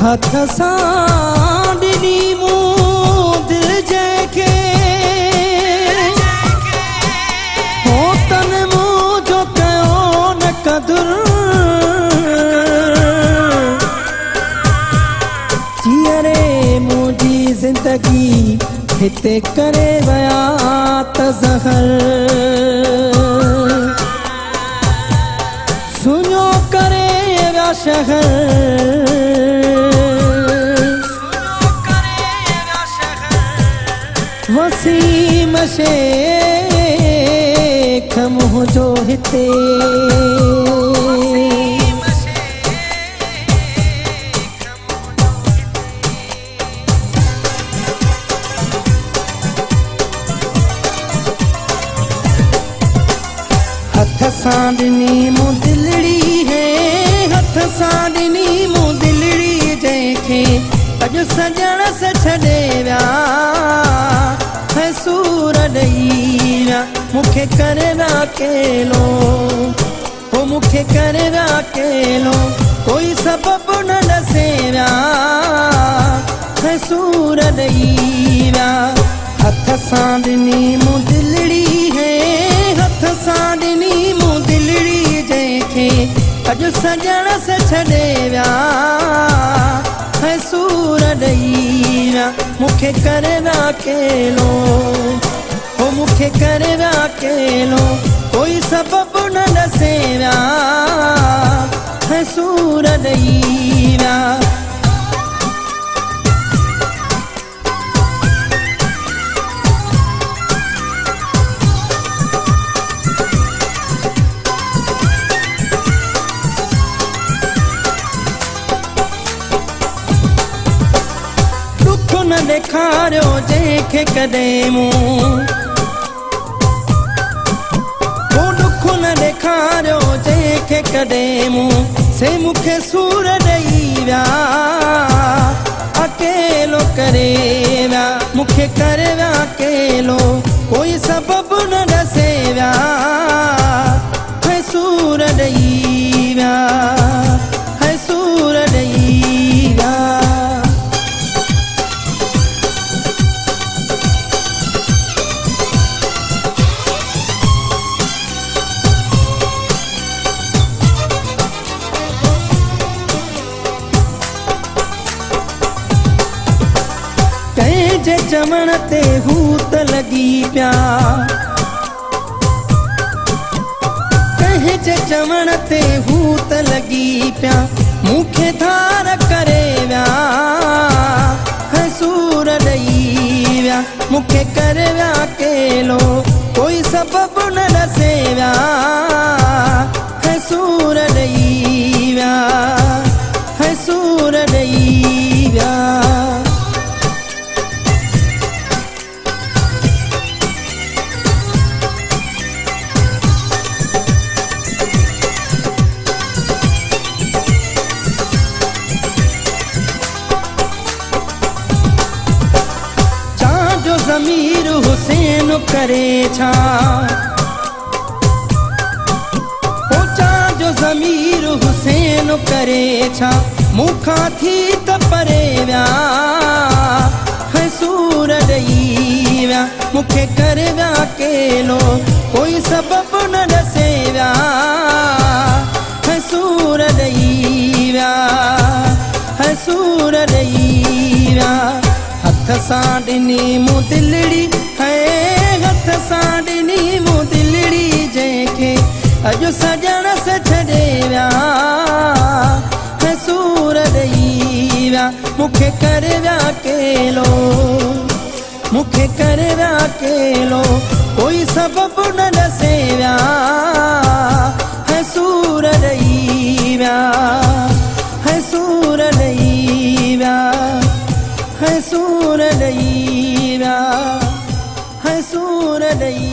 हथ सां ॾिनी मूं दिल जंहिंखे हो तन मुंहिंजो कयो न क़दुरु जीअरे मुंहिंजी ज़िंदगी हिते करे विया त ज़हर सुञो करे विया शहर वसीम शेख मुंहिंजो हिते हथ सां ॾिनी मूं दिलड़ी है हथ सां ॾिनी मूं दिलड़ी जंहिंखे अॼु सजण से छॾे विया है सूर ॾेई विया मूंखे करे विया अकेलो हो मूंखे करे विया अकेलो कोई सबबु न ॾसे विया है सूर ॾेई विया हथ सां ॾिनी मूं दिलड़ी है हथ सां ॾिनी मूं दिलड़ी जंहिंखे अॼु सजण से छॾे विया है सूर ॾेई विया मूंखे करे विया अकेलो हो मूंखे करे विया अकेलो कोई सबबु न ॾसे विया है सूर ॾेई विया न ॾेखारियो जंहिंखे कॾहिं मूं हो दुख न ॾेखारियो जंहिंखे कॾहिं मूं से मूंखे सूर ॾेई विया अकेलो करे विया मूंखे करे विया अकेलो कोई सबबु न ॾसे विया है सूर ॾेई विया है सूर ॾेई विया कंहिंजे चवण ते हू त लॻी पिया कंहिंजे चवण ते हू त लॻी पिया मूंखे धार करे विया है सूर ॾेई विया मूंखे करे विया अकेलो कोई सबबु न ॾसे विया है सूर ॾेई विया है सूर ॾेई विया ज़मीर हुसैन करे छा पोचा जो ज़मीर हुसैन करे छा मूंखां थी त परे विया है सूर ॾेई विया मूंखे करे विया अकेलो कोई सबबु न ॾसे विया है सूर ॾेई विया है सूर ॾेई विया हथ सां ॾिनी मूं दिलड़ी है हथ सां ॾिनी मूं दिलड़ी जंहिंखे अॼु सजण से छॾे विया है सूर ॾेई विया मूंखे करे विया अकेलो मूंखे करे विया अकेलो कोई सबबु न ॾसे विया है सूर ॾेई विया है सूर ॾेई विया है सूर ॾेई विया है सूर ॾेई